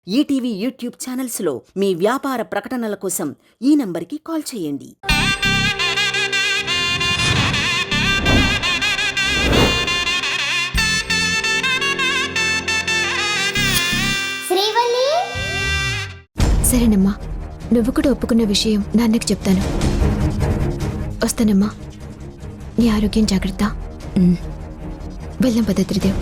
ETV YouTube ఛానల్స్లో మీ వ్యాపార ప్రకటనల కోసం ఈ నంబర్కి కాల్ చేయండి. శ్రీవల్లి, సరేనమ్మా, నువ్వు కూడా ఒప్పుకున్న విషయం నాన్నకి చెప్తాను. వస్తానమ్మా. నీ ఆరోగ్యం జాగ్రత్త. వెళ్దాం పద త్రిదేవ్.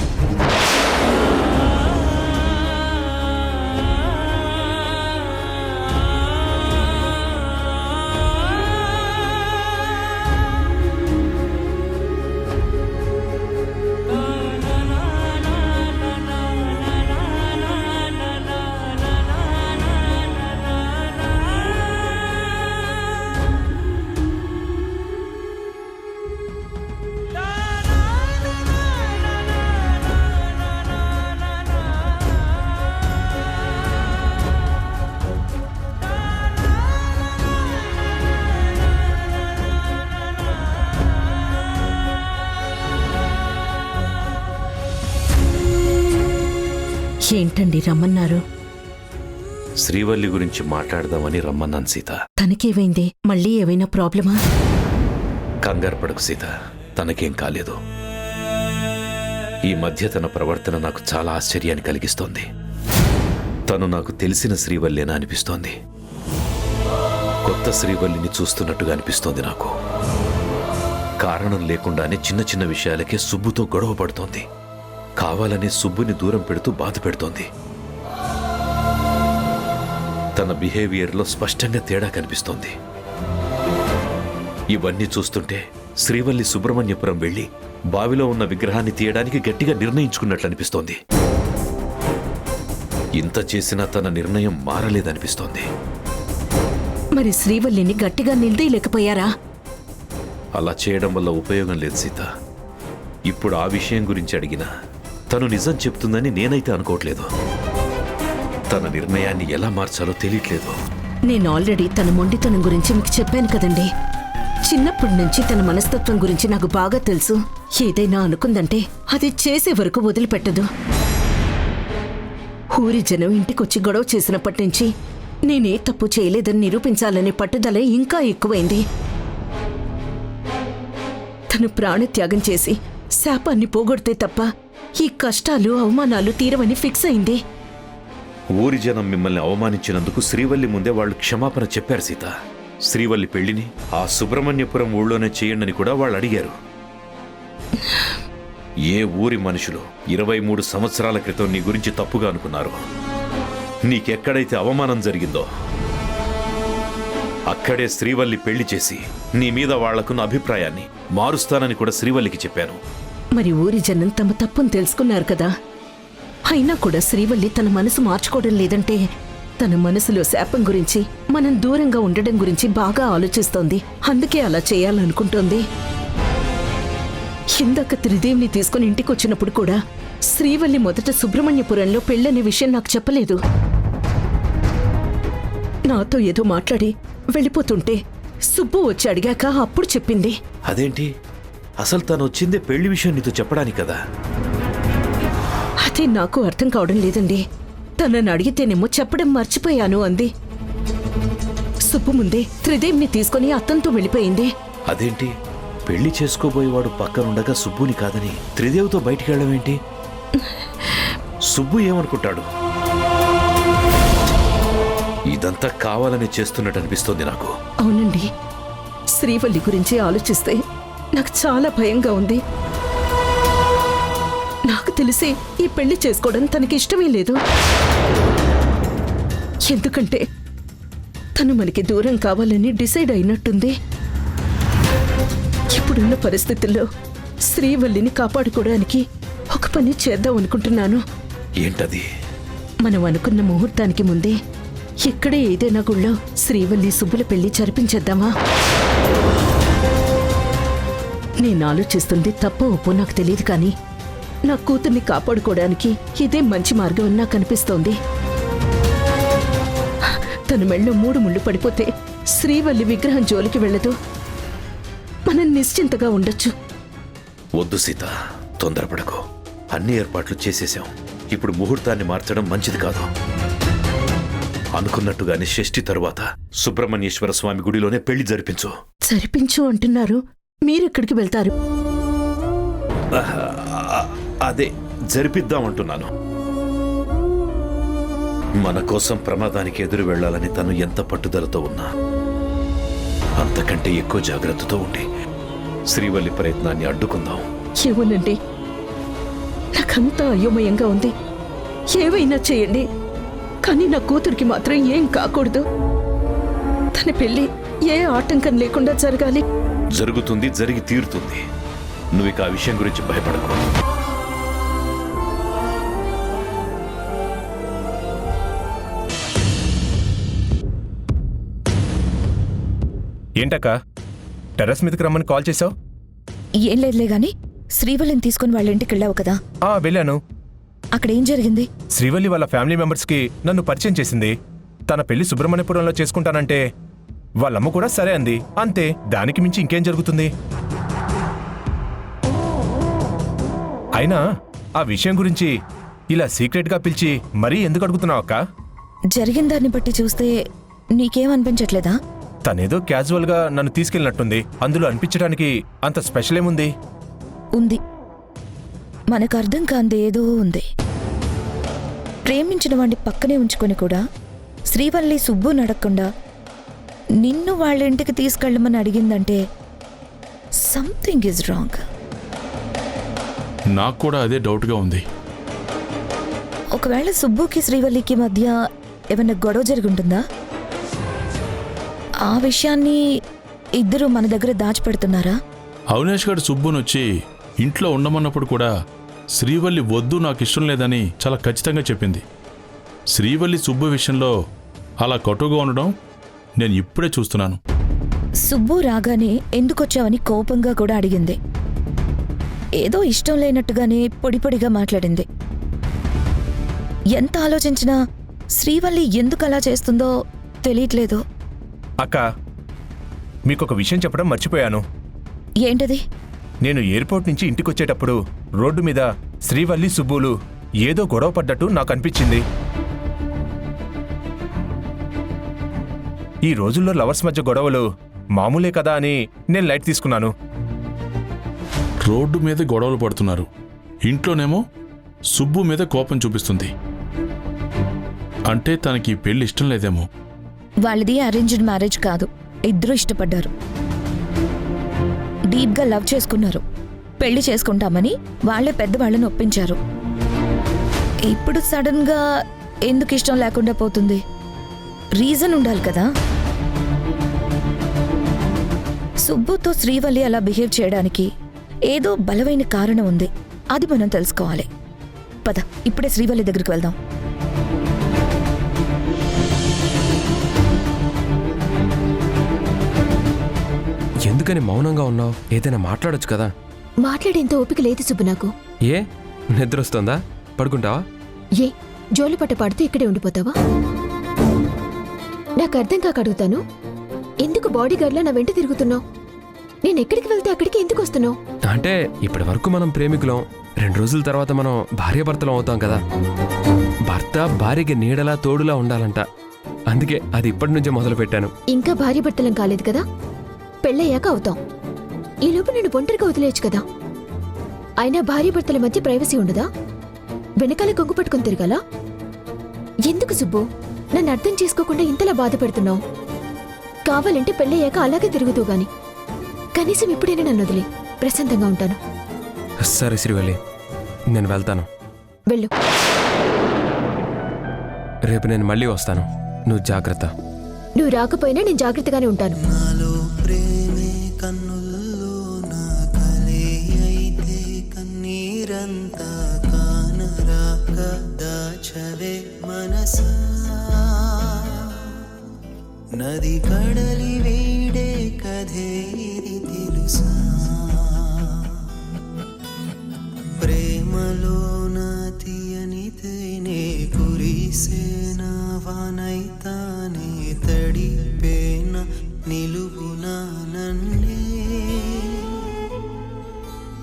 ఏంటండి రమ్మన్నారు? శ్రీవల్లి గురించి మాట్లాడదామని రమ్మన్నాను సీత. తనకేమైంది? మళ్ళీ ఏమైనా ప్రాబ్లమా? కంగారు పడకు సీత, తనకేం కాలేదు. ఈ మధ్య తన ప్రవర్తన నాకు చాలా ఆశ్చర్యాన్ని కలిగిస్తోంది. తను నాకు తెలిసిన శ్రీవల్లేనా అనిపిస్తోంది. కొత్త శ్రీవల్లిని చూస్తున్నట్టుగా అనిపిస్తోంది నాకు. కారణం లేకుండానే చిన్న చిన్న విషయాలకే సుబ్బుతో గొడవ పడుతోంది. కావాలనే సుబ్బుని దూరం పెడుతూ బాధ పెడుతోంది. తన బిహేవియర్లో స్పష్టంగా తేడా కనిపిస్తోంది. ఇవన్నీ చూస్తుంటే శ్రీవల్లి సుబ్రహ్మణ్యపురం వెళ్లి బావిలో ఉన్న విగ్రహాన్ని తీయడానికి గట్టిగా నిర్ణయించుకున్నట్లు అనిపిస్తోంది. ఇంత చేసినా తన నిర్ణయం మారలేదనిపిస్తోంది. మరి శ్రీవల్లిని గట్టిగా నిలదీయలేకపోయారా? అలా చేయడం వల్ల ఉపయోగం లేదు సీత. ఇప్పుడు ఆ విషయం గురించి అడిగినా తను నిజం చెప్తుందని నేనైతే అనుకోవట్లేదు. తన నిర్ణయాన్ని ఎలా మార్చాలో తెలియట్లేదు. నేను ఆల్రెడీ తన మొండితనం గురించి మీకు చెప్పాను కదండి. చిన్నప్పటి నుంచి తన మనస్తత్వం గురించి నాకు బాగా తెలుసు. ఏదైనా అనుకుందంటే అది చేసే వరకు వదిలిపెట్టదు. ఊరి జనం ఇంటికొచ్చి గొడవ చేసినప్పటి నుంచి నేనే తప్పు చేయలేదని నిరూపించాలనే పట్టుదల ఇంకా ఎక్కువైంది. తను ప్రాణత్యాగం చేసి శాపాన్ని పోగొడితే తప్ప ఈ కష్టాలు అవమానాలు తీరవని ఫిక్స్ అయింది. ఊరి జనం మిమ్మల్ని అవమానించినందుకు శ్రీవల్లి ముందే వాళ్ళు క్షమాపణ చెప్పారు సీత. శ్రీవల్లి పెళ్లిని ఆ సుబ్రహ్మణ్యపురం ఊళ్ళోనే చేయండి కూడా వాళ్ళు అడిగారు. ఏ ఊరి మనుషులు 23 సంవత్సరాల క్రితం నీ గురించి తప్పుగా అనుకున్నారు? నీకెక్కడైతే అవమానం జరిగిందో అక్కడే శ్రీవల్లి పెళ్లి చేసి నీ మీద వాళ్లకున్న అభిప్రాయాన్ని మారుస్తానని కూడా శ్రీవల్లికి చెప్పాను. మరి ఊరి జనం తమ తప్పును తెలుసుకున్నారు కదా. అయినా కూడా శ్రీవల్లి తన మనసు మార్చుకోవడం లేదంటే తన మనసులో శాపం గురించి, మనం దూరంగా ఉండడం గురించి బాగా ఆలోచిస్తోంది. అందుకే అలా చేయాలనుకుంటోంది. ఇందాక త్రిదేవిని తీసుకుని ఇంటికొచ్చినప్పుడు కూడా శ్రీవల్లి మొదట సుబ్రహ్మణ్యపురంలో పెళ్ళనే విషయం నాకు చెప్పలేదు. నాతో ఏదో మాట్లాడి వెళ్ళిపోతుంటే సుబ్బు వచ్చి అడిగాక అప్పుడు చెప్పింది. అదేంటి? అసలు తను వచ్చిందే పెళ్లి విషయం నీతో చెప్పడానికి కదా. అదే నాకు అర్థం కావడం లేదండి. తనని అడిగితేనేమో చెప్పడం మర్చిపోయాను అంది. సుబ్బు ముందే త్రిదేవిని తీసుకుని అత్తంతో వెళ్ళిపోయింది. అదేంటి? పెళ్లి చేసుకోబోయేవాడు పక్కనుండగా సుబ్బుని కాదని త్రిదేవితో బయటికి వెళ్ళవేంటి? సుబ్బు ఏమనుకుంటాడు? ఇదంతా కావాలని చేస్తున్నట్టు అనిపిస్తోంది నాకు. అవునండి, శ్రీవల్లి గురించి ఆలోచిస్తే నాకు చాలా భయంగా ఉంది. నాకు తెలిసి ఈ పెళ్లి చేసుకోవడం తనకి ఇష్టమే లేదు. ఎందుకంటే తను మనకి దూరం కావాలని డిసైడ్ అయినట్టుంది. ఇప్పుడున్న పరిస్థితుల్లో శ్రీవల్లిని కాపాడుకోవడానికి ఒక పని చేద్దాం అనుకుంటున్నాను. ఏంటది? మనం అనుకున్న ముహూర్తానికి ముందే ఇక్కడే ఏదైనా గుళ్ళో శ్రీవల్లి సుబ్బుల పెళ్లి జరిపించేద్దామా? నేను ఆలోచిస్తుంది తప్పో ఒప్పో నాకు తెలియదు, కానీ నా కూతుర్ని కాపాడుకోవడానికి ఇదే మంచి మార్గం అని నాకు అనిపిస్తోంది. తన మెళ్ళో 3 ముళ్ళు పడిపోతే శ్రీవల్లి విగ్రహం జోలికి వెళ్ళదు. మనం నిశ్చింతగా ఉండొచ్చు. వద్దు సీత, తొందరపడకు. అన్ని ఏర్పాట్లు చేసేశాం. ఇప్పుడు ముహూర్తాన్ని మార్చడం మంచిది కాదు. అనుకున్నట్టుగానే షష్ఠి తరువాత సుబ్రహ్మణ్యేశ్వర స్వామి గుడిలోనే పెళ్లి జరిపించు. జరిపించు అంటున్నారు, మీరెక్కడికి వెళ్తారు? అదే జరిపిద్దామంటున్నాను. మన కోసం ప్రమాదానికి ఎదురు వెళ్లాలని తను ఎంత పట్టుదలతో ఉన్నా అంతకంటే ఎక్కువ జాగ్రత్తతో ఉండి శ్రీవల్లి ప్రయత్నాన్ని అడ్డుకుందాం. ఏమోనండి, నాకంతా అయోమయంగా ఉంది. ఏవైనా చేయండి, కానీ నా కూతురికి మాత్రం ఏం కాకూడదు. తన పెళ్లి ఏ ఆటంకం లేకుండా జరగాలి. జరుగుతుంది, జరిగి తీరుతుంది. నువ్వు ఇక ఆ విషయం గురించి భయపడకు. ఏంటక్క టెర్రస్ మీదకి రమ్మని కాల్ చేసావు? ఏం లేదులే గాని శ్రీవల్లిని తీసుకుని వాళ్ళ ఇంటికి వెళ్ళావు కదా, వెళ్ళాను. అక్కడ ఏం జరిగింది? శ్రీవల్లి వాళ్ళ ఫ్యామిలీ మెంబర్స్కి నన్ను పరిచయం చేసింది. తన పెళ్లి సుబ్రహ్మణ్యపురంలో చేసుకుంటానంటే వాళ్ళమ్మ కూడా సరే అంది. అంతే, దానికి మించి ఇంకేం జరుగుతుంది? అయినా ఆ విషయం గురించి ఇలా సీక్రెట్గా పిలిచి మరీ ఎందుకు అడుగుతున్నావు అక్క? జరిగిన దాన్ని బట్టి చూస్తే నీకేమనిపించట్లేదా? తనేదో క్యాజువల్గా నన్ను తీసుకెళ్ళినట్టుంది. అందులో అనిపించడానికి అంత స్పెషల్ ఏముంది? ఉంది, మనకు అర్థం కాంది ఏదో ఉంది. ప్రేమించిన వాడిని పక్కనే ఉంచుకొని కూడా శ్రీవల్లి సుబ్బు నడక్కుండా నిన్ను వాళ్ళ ఇంటికి తీసుకెళ్ళమని అడిగిందంటే సంథింగ్ ఈజ్ రాంగ్. నాకు కూడా అదే డౌట్గా ఉంది. ఒకవేళ సుబ్బుకి శ్రీవల్లికి మధ్య ఏమైనా గొడవ జరుగుంటుందా? ఆ విషయాన్ని ఇద్దరు మన దగ్గర దాచిపెడుతున్నారా? అవినాష్ గారు సుబ్బునొచ్చి ఇంట్లో ఉండమన్నప్పుడు కూడా శ్రీవల్లి వద్దు, నాకు ఇష్టం లేదని చాలా ఖచ్చితంగా చెప్పింది. శ్రీవల్లి సుబ్బు విషయంలో అలా కటుగా ఉండడం నేను ఇప్పుడే చూస్తున్నాను. సుబ్బు రాగానే ఎందుకొచ్చావని కోపంగా కూడా అడిగింది. ఏదో ఇష్టం లేనట్టుగానే పొడిపొడిగా మాట్లాడింది. ఎంత ఆలోచించినా శ్రీవల్లి ఎందుకు అలా చేస్తుందో తెలియట్లేదు. అక్క, మీకొక విషయం చెప్పడం మర్చిపోయాను. ఏంటది? నేను ఎయిర్పోర్ట్ నుంచి ఇంటికొచ్చేటప్పుడు రోడ్డు మీద శ్రీవల్లి సుబ్బులు ఏదో గొడవ పడ్డట్టు నాకు అనిపించింది. ఈ రోజుల్లో లవర్స్ మధ్య గొడవలు మామూలే కదా అని నేను లైట్ తీసుకున్నాను. రోడ్డు మీద గొడవలు పడుతున్నారు, ఇంట్లోనేమో సుబ్బు మీద కోపం చూపిస్తుంది. అంటే తనకి పెళ్లి ఇష్టం లేదేమో. వాళ్ళది అరేంజ్డ్ మ్యారేజ్ కాదు, ఇద్దరూ ఇష్టపడ్డారు, డీప్గా లవ్ చేసుకున్నారు. పెళ్లి చేసుకుంటామని వాళ్లే పెద్దవాళ్ళని ఒప్పించారు. ఇప్పుడు సడన్ గా ఎందుకు ఇష్టం లేకుండా పోతుంది? రీజన్ ఉండాలి కదా. సుబ్బుతో శ్రీవల్లి అలా బిహేవ్ చేయడానికి ఏదో బలమైన కారణం ఉంది. అది మనం తెలుసుకోవాలి. పద, ఇప్పుడే శ్రీవల్లి దగ్గరికి వెళ్దాం. ఎందుకని మౌనంగా ఉన్నావు? ఏదైనా మాట్లాడొచ్చు కదా. మాట్లాడేంత ఓపిక లేదు సుబ్బు నాకు. ఏ నిద్ర వస్తుందా? పడుకుంటావా? ఏ జోలు పట్ట పడితే ఇక్కడే ఉండిపోతావా? నాకు అర్థం కాక అడుగుతాను, ఎందుకు బాడీ గార్డ్లా నా వెంట తిరుగుతున్నావు? నేను ఎక్కడికి వెళ్తే అక్కడికి ఎందుకు వస్తున్నావు? అంటే ఇప్పటి వరకు మనం ప్రేమికులం, 2 రోజుల తర్వాత మనం భార్యాభర్తలం అవుతాం కదా. భర్త భార్యకి నీడలా తోడులా ఉండాలంట. అందుకే అది ఇప్పటి నుంచే మొదలు పెట్టాను. ఇంకా భార్య భర్తలం కాలేదు కదా, పెళ్ళయ్యాక అవుతాం. ఈ లోపు నేను ఒంటరిగా వదిలేయచ్చు కదా. అయినా భార్య భర్తల మధ్య ప్రైవసీ ఉండదా? వెనకాల కొంగు పట్టుకుని తిరగాల? ఎందుకు సుబ్బు నన్ను అర్థం చేసుకోకుండా ఇంతలా బాధ పెడుతున్నావు? కావాలంటే పెళ్ళయ్యాక అలాగే తిరుగుతూ గాని కనీసం ఇప్పుడైనా నన్ను వదిలే, ప్రశాంతంగా ఉంటాను. సరే శ్రీవల్లి, నేను వెళ్తాను. వెళ్ళు. రేపు నేను మళ్ళీ వస్తాను, నువ్వు జాగ్రత్త. నువ్వు రాకపోయినా నేను జాగ్రత్తగానే ఉంటాను. కన్నుల్లో నా కలే అయితే కన్నీరంతా కానరాక దాచవే మనసా. నది కడలి వీడే కథే ఇది తెలుసా. ప్రేమలో నా తీయని తేనే కురిసేన వానైతానే తడిపేన నిలువునా నన్నే.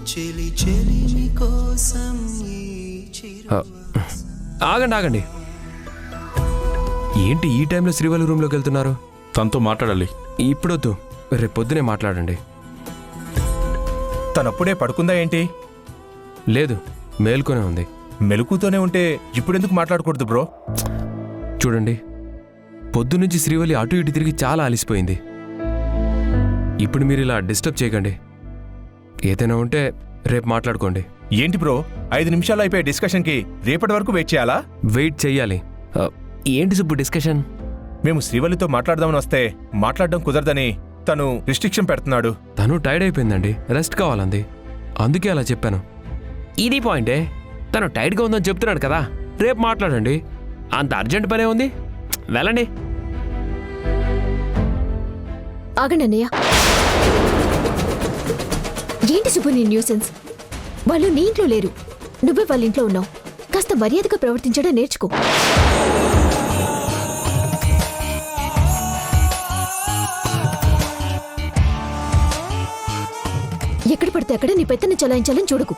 చెలి చెలిమి కోసం ఈ చిరు ఆగండి ఆగండి, ఏంటి ఈ టైంలో శ్రీవల్లి రూమ్లోకి వెళ్తున్నారు? తనతో మాట్లాడాలి. ఇప్పుడొద్దు, రేపు పొద్దునే మాట్లాడండి. తనప్పుడే పడుకుందా ఏంటి? లేదు, మేల్కొనే ఉంది. మెలకుతోనే ఉంటే ఇప్పుడెందుకు మాట్లాడకూడదు బ్రో? చూడండి, పొద్దునుంచి శ్రీవల్లి అటు ఇటు తిరిగి చాలా అలిసిపోయింది. ఇప్పుడు మీరు ఇలా డిస్టర్బ్ చేయకండి. ఏదైనా ఉంటే రేపు మాట్లాడుకోండి. ఏంటి బ్రో, 5 నిమిషాలు అయిపోయే డిస్కషన్కి రేపటి వరకు వెయిట్ చేయాలా? వెయిట్ చెయ్యాలి. ఏంటి సుబ్బు డిస్కషన్? మేము శ్రీవల్లితో మాట్లాడదామని వస్తే మాట్లాడడం కుదరదని తను రిస్ట్రిక్షన్ పెడుతున్నాడు. తను టైర్డ్ అయిపోయిందండి, రెస్ట్ కావాలంది. అందుకే అలా చెప్పాను. ఇది పాయింటే. తను టైర్డ్గా ఉందని చెప్తున్నాడు కదా, రేపు మాట్లాడండి. అంత అర్జెంట్ పనే ఉంది, వెళ్ళండి. ఆగండి అన్నయ్య. ఏంటి సుబ్బు నీ న్యూసెన్స్? వాళ్ళు నీ ఇంట్లో లేరు, నువ్వే వాళ్ళ ఇంట్లో ఉన్నావు. కాస్త మర్యాదగా ప్రవర్తించడం నేర్చుకో. ఎక్కడ పడితే అక్కడ నీ పెత్తని చలాయించాలని చూడకు.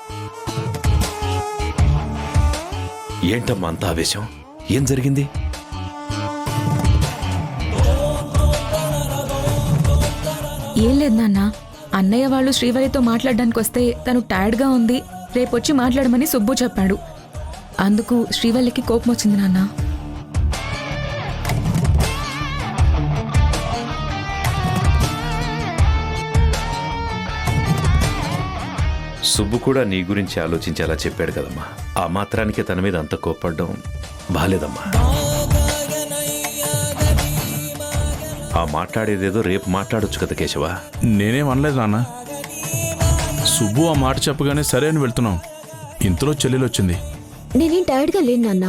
ఏంటమ్మా అంత ఆవేశం? ఏం జరిగింది? ఏం లేదు నాన్న, అన్నయ్య వాళ్ళు శ్రీవల్లితో మాట్లాడడానికి వస్తే తను టైర్డ్గా ఉంది, రేపొచ్చి మాట్లాడమని సుబ్బు చెప్పాడు. అందుకు శ్రీవల్లికి కోపం వచ్చింది నాన్న. సుబ్బు కూడా నీ గురించి ఆలోచించి అలా చెప్పాడు కదమ్మా. ఆ మాత్రానికి తన మీద అంత కోప్పడడం బాలేదమ్మా. ఆ మాట్లాడేదేదో రేపు మాట్లాడొచ్చు కదా కేశవ. నేనేం అనలేదు నాన్న. సుబ్బు ఆ మాట చెప్పగానే సరే అని వెళ్తున్నాం. ఇంతలో చెల్లెలొచ్చింది. నేనేం టైర్డ్గా లేను నాన్న.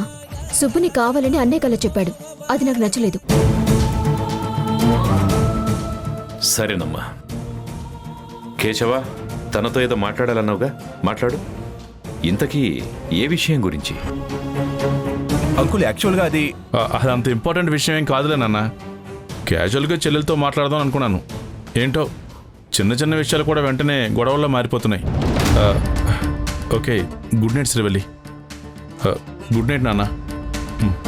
సుబ్బుని కావాలని అన్నయ్య కల్లా చెప్పాడు, అది నాకు నచ్చలేదు. సరేనమ్మా. కేశవ, తనతో ఏదో మాట్లాడాలన్నావుగా, మాట్లాడు. ఇంతకీ ఏ విషయం గురించి? అంకుల్, యాక్చువల్గా అది అది అంత ఇంపార్టెంట్ విషయం ఏం కాదులే నాన్న. క్యాజువల్గా చెల్లెలతో మాట్లాడదాం అనుకున్నాను. ఏంటో చిన్న చిన్న విషయాలు కూడా వెంటనే గొడవల్లో మారిపోతున్నాయి. Okay, good night Srivalli. Good night నాన్న.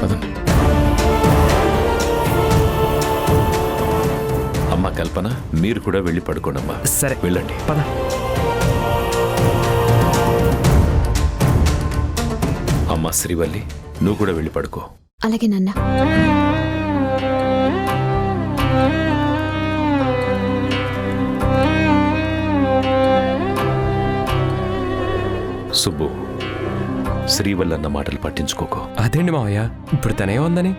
అదండి. అమ్మ కల్పన, మీరు కూడా వెళ్ళి పడుకోండమ్మా. సరే, వెళ్ళండి. పద. అమ్మ శ్రీవల్లి, నువ్వు కూడా వెళ్ళి పడుకో. అలాగే నాన్న. సుబ్బు, శ్రీవల్లి అన్న మాటలు పట్టించుకోకో. అదేంటి మావయ్య, ఇప్పుడు తనేముందని?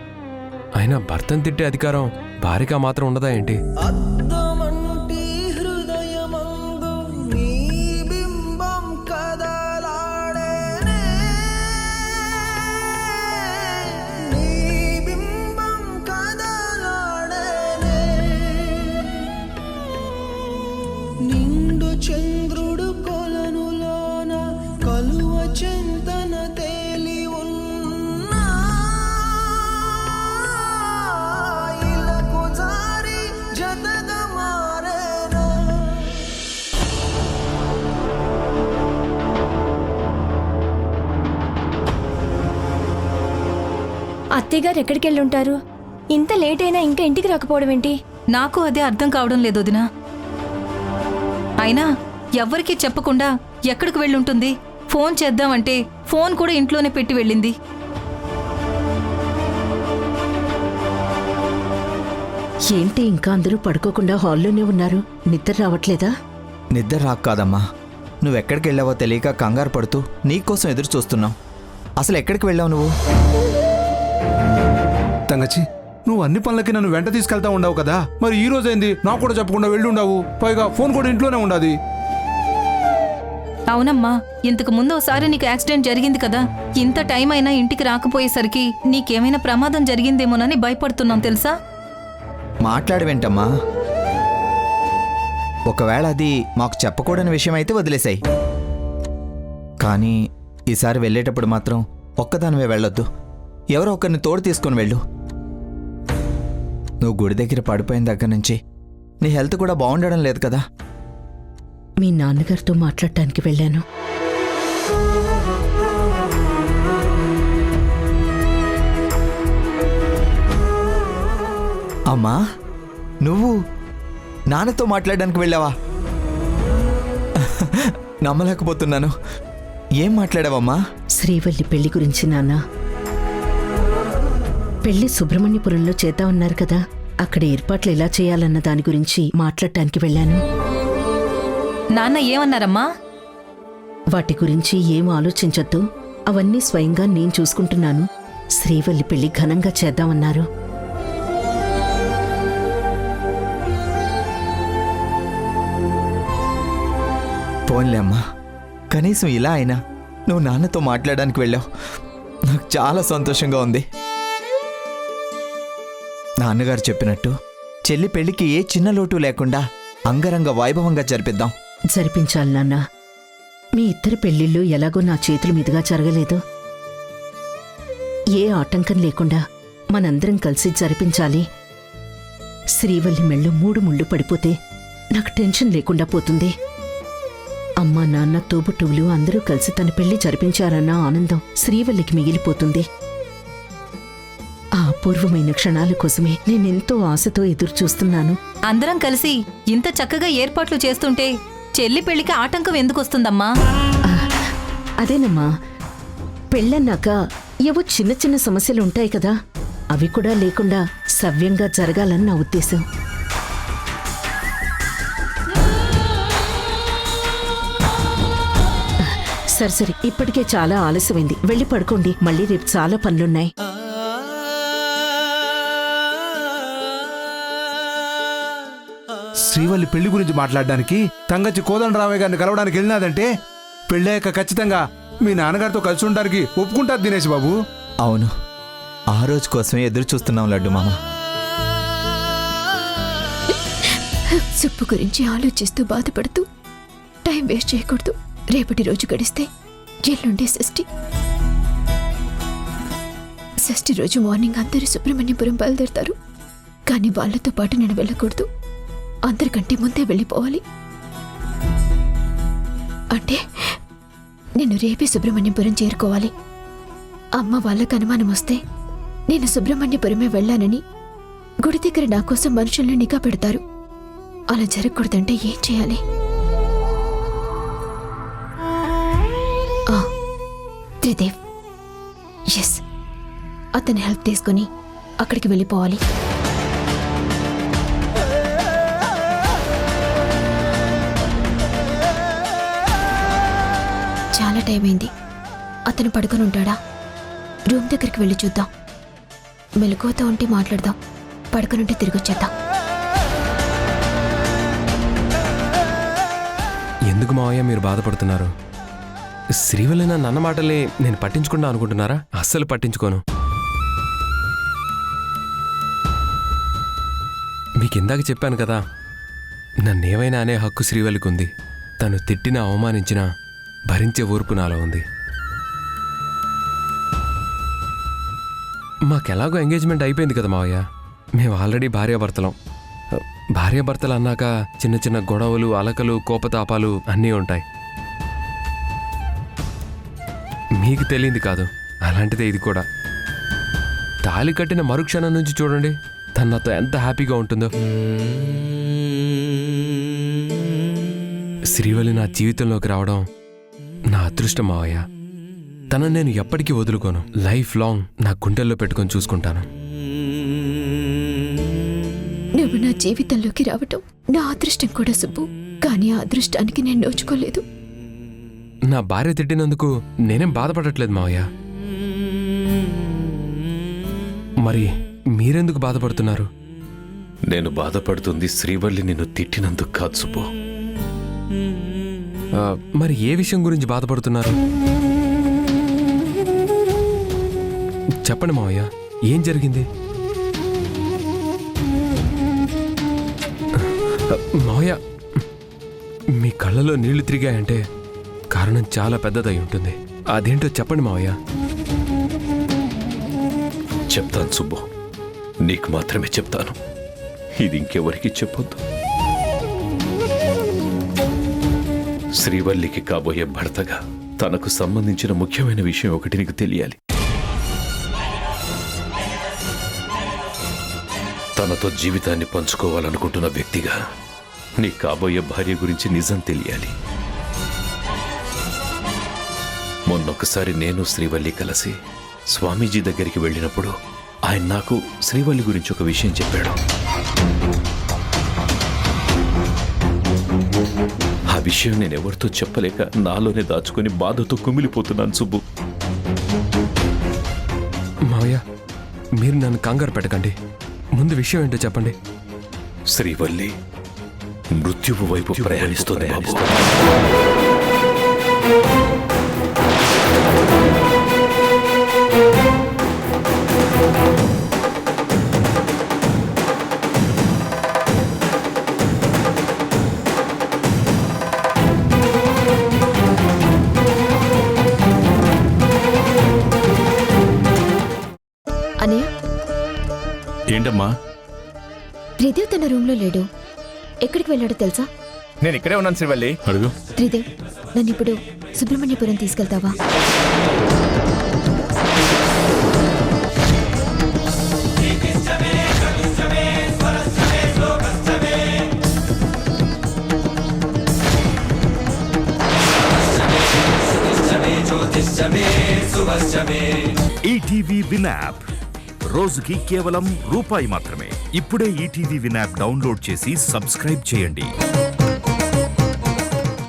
అయినా భర్తను తిట్టే అధికారం భార్యగా మాత్రం ఉండదా ఏంటి? అద్దమంటి హృదయమందు నీ బింబం కదలాడేనే, నీ బింబం కదలాడేనే, నిండు చంద్రుడు కొలనులోన కలువ చింతన తేలి ఉన్నా, ఇలకు జారి జతగా మారేనా. అత్తయ్యగారు ఎక్కడికి వెళ్ళుంటారు? ఇంత లేట్ అయినా ఇంకా ఇంటికి రాకపోవడం ఏంటి? నాకు అదే అర్థం కావడం లేదు వదినా. అయినా ఎవ్వరికీ చెప్పకుండా ఎక్కడికి వెళ్ళుంటుంది? ఫోన్ చేద్దామంటే ఫోన్ కూడా ఇంట్లోనే పెట్టి వెళ్ళింది. ఏంటి ఇంకా అందరూ పడుకోకుండా హాల్లోనే ఉన్నారు? నిద్ర రావట్లేదా? నిద్ర రాక్ కాదమ్మా, నువ్వెక్కడికి వెళ్ళావో తెలియక కంగారు పడుతూ నీకోసం ఎదురు చూస్తున్నావు. అసలు ఎక్కడికి వెళ్ళావు నువ్వు? తంగచ్చి, నువ్వు అన్ని పనులకి నన్ను వెంట తీసుకెళ్తా ఉండవు కదా, మరి ఈ రోజైంది నాకు కూడా చెప్పకుండా వెళ్ళి ఉండవు. పైగా ఫోన్ కూడా ఇంట్లోనే ఉండాది. అవునమ్మా, ఇంతకు ముందు ఒకసారి నీకు యాక్సిడెంట్ జరిగింది కదా. ఇంత టైం అయినా ఇంటికి రాకపోయేసరికి నీకేమైనా ప్రమాదం జరిగిందేమోనని భయపడుతున్నాం తెలుసా. మాట్లాడవేంటమ్మా? ఒకవేళ అది మాకు చెప్పకూడని విషయం అయితే వదిలేసాయి, కానీ ఈసారి వెళ్ళేటప్పుడు మాత్రం ఒక్కదానివే వెళ్ళొద్దు. ఎవరో ఒకరిని తోడు తీసుకొని వెళ్ళు. నువ్వు గుడి దగ్గర పడిపోయిన దగ్గర నుంచి నీ హెల్త్ కూడా బాగుండడం లేదు కదా. మీ నాన్నగారితో మాట్లాడటానికి వెళ్ళాను. అమ్మా, నువ్వు నాన్నతో మాట్లాడడానికి వెళ్ళావా? నమ్మలేకపోతున్నాను. ఏం మాట్లాడావమ్మా? శ్రీవల్లి పెళ్లి గురించి నాన్న. పెళ్లి సుబ్రహ్మణ్యపురంలో చేద్దామన్నారు కదా, అక్కడ ఏర్పాట్లు ఎలా చేయాలన్న దాని గురించి మాట్లాడటానికి వెళ్ళాను. నాన్న ఏమన్నారమ్మా? వాటి గురించి ఏం ఆలోచించొద్దు, అవన్నీ స్వయంగా నేను చూసుకుంటున్నాను. శ్రీవల్లి పెళ్లి ఘనంగా చేద్దామన్నారు. పోన్లే అమ్మా, కనీసం ఇలా అయినా నువ్వు నాన్నతో మాట్లాడడానికి వెళ్ళావు. నాకు చాలా సంతోషంగా ఉంది. నాన్నగారు చెప్పినట్టు చెల్లి పెళ్లికి ఏ చిన్న లోటు లేకుండా అంగరంగ వైభవంగా జరిపిద్దాం. జరిపించాలి నాన్న. మీ ఇద్దరి పెళ్లిళ్ళు ఎలాగో నా చేతుల మీదుగా జరగలేదు. ఏ ఆటంకం లేకుండా మనందరం కలిసి జరిపించాలి. శ్రీవల్లి మెళ్ళు 3 ముళ్ళు పడిపోతే నాకు టెన్షన్ లేకుండా పోతుంది. అమ్మా, నాన్న, తోబుట్టువులు అందరూ కలిసి తన పెళ్లి జరిపించారన్న ఆనందం శ్రీవల్లికి మిగిలిపోతుంది. ఆ అపూర్వమైన క్షణాల కోసమే నేనెంతో ఆశతో ఎదురు చూస్తున్నాను. అందరం కలిసి ఇంత చక్కగా ఏర్పాట్లు చేస్తుంటే చెల్లి పెళ్లికి ఆటంకం ఎందుకొస్తుందమ్మా? అదేనమ్మా, పెళ్ళన్నాక ఏవో చిన్న చిన్న సమస్యలు ఉంటాయి కదా, అవి కూడా లేకుండా సవ్యంగా జరగాలని నా ఉద్దేశం. సరే, ఇప్పటికే చాలా ఆలస్యమైంది. వెళ్ళి పడుకోండి. మళ్ళీ రేపు చాలా పనులున్నాయి. శ్రీవల్లి పెళ్లి గురించి మాట్లాడడానికి తంగచ్చి కోదండరామయ్య గారిని కలవడానికి వెళ్ళినాదంటే పెళ్ళాక ఖచ్చితంగా మీ నాన్నగారితో కలిసి ఉండడానికి ఒప్పుకుంటారు దినేష్ బాబు. అవును, ఆ రోజు కోసమే ఎదురు చూస్తున్నాం లడ్డు మామ. సుప్పు గురించి ఆలోచిస్తూ బాధపడుతూ టైం వేస్ట్ చేయకూడదు. రేపటి రోజు గడిస్తే ఎల్లుండే షష్ఠి. షష్ఠి రోజు మార్నింగ్ అందరూ సుబ్రహ్మణ్యపురం బయలుదేరతారు. కానీ వాళ్ళతో పాటు నేను వెళ్ళకూడదు. అందరికంటే ముందే వెళ్ళిపోవాలి. అంటే నేను రేపే సుబ్రహ్మణ్యపురం చేరుకోవాలి. అమ్మ వాళ్ళకు అనుమానం వస్తే నేను సుబ్రహ్మణ్యపురమే వెళ్ళానని గుడి దగ్గర నా కోసం మనుషుల్ని నిఘా పెడతారు. అలా జరగకూడదంటే ఏం చేయాలి? త్రిదేవ్, ఎస్, అతని హెల్ప్ తీసుకుని అక్కడికి వెళ్ళిపోవాలి. చాలా టైం అయింది. అతను పడుకొని ఉంటాడా? రూమ్ దగ్గరికి వెళ్ళి చూద్దాం. మెలకువతో ఉంటే మాట్లాడదాం, పడుకునుంటే తిరిగి వచ్చేద్దాం. ఎందుకు మావయ్య మీరు బాధపడుతున్నారు? శ్రీవల్లి నన్న మాటల్ని నేను పట్టించుకుంటా అనుకుంటున్నారా? అస్సలు పట్టించుకోను. మీకు ఇందాక చెప్పాను కదా, నన్నేమైనా అనే హక్కు శ్రీవల్లికి ఉంది. తను తిట్టినా అవమానించినా భరించే ఓర్పు నాలో ఉంది. మాకెలాగో ఎంగేజ్మెంట్ అయిపోయింది కదా మావయ్య. మేము ఆల్రెడీ భార్యాభర్తలం. భార్యాభర్తలు అన్నాక చిన్న చిన్న గొడవలు, అలకలు, కోపతాపాలు అన్నీ ఉంటాయి. మీకు తెలియంది కాదు, అలాంటిదే ఇది కూడా. తాళి కట్టిన మరుక్షణం నుంచి చూడండి తను నాతో ఎంత హ్యాపీగా ఉంటుందో. శ్రీవల్లి నా జీవితంలోకి రావడం నా అదృష్టం మావయ్య. తనను నేను ఎప్పటికీ వదులుకోను. లైఫ్ లాంగ్ నా గుండెల్లో పెట్టుకొని చూసుకుంటాను. నువ్వు నా జీవితంలోకి రావటం నా అదృష్టం కూడా సుబ్బు. కానీ ఆ అదృష్టానికి నేను నోచుకోలేదు. నా భార్య తిట్టినందుకు నేనేం బాధపడట్లేదు మావయ్య. మరి మీరెందుకు బాధపడుతున్నారు? నేను బాధపడుతుంది శ్రీవల్లి నిన్ను తిట్టినందుకు కాదు సుబ్బు. మరి ఏ విషయం గురించి బాధపడుతున్నారు? చెప్పండి మావయ్య, ఏం జరిగింది? మావయ్య, మీ కళ్ళలో నీళ్లు తిరిగాయంటే కారణం చాలా పెద్దదై ఉంటుంది. అదేంటో చెప్పండి మావయ్య. చెప్తాను సుబ్బు, నీకు మాత్రమే చెప్తాను. ఇది ఇంకెవరికి చెప్పొద్దు. శ్రీవల్లికి కాబోయే భర్తగా తనకు సంబంధించిన ముఖ్యమైన విషయం ఒకటి నీకు తెలియాలి. తనతో జీవితాన్ని పంచుకోవాలనుకుంటున్న వ్యక్తిగా నీ కాబోయే భార్య గురించి నిజం తెలియాలి. మొన్నొకసారి నేను శ్రీవల్లి కలిసి స్వామీజీ దగ్గరికి వెళ్ళినప్పుడు ఆయన నాకు శ్రీవల్లి గురించి ఒక విషయం చెప్పాడు. ఆ విషయం నేను ఎవరితో చెప్పలేక నాలోనే దాచుకొని బాధతో కుమిలిపోతున్నాను సుబ్బు. మావయ్య, మీరు నన్ను కంగారు పెట్టకండి. ముందు విషయం ఏంటో చెప్పండి. శ్రీవల్లి మృత్యువు వైపు ప్రయాణిస్తుంది బాబు. అన్నయ్య, ఏంటమ్మా? త్రిదేవ్ తన రూమ్లో లేడు. ఎక్కడికి వెళ్ళాడో తెలుసా? నేను ఇక్కడే ఉన్నాను శ్రీవల్లి. అడుగు. త్రిదేవ్, నన్ను ఇప్పుడు సుబ్రహ్మణ్యపురం తీసుకెళ్తావా? ఈటీవీ విన్ యాప్ రోజుకి కేవలం రూపాయి మాత్రమే. ఇప్పుడే ఈటీవీ విన్ యాప్ డౌన్లోడ్ చేసి సబ్స్క్రైబ్ చేయండి.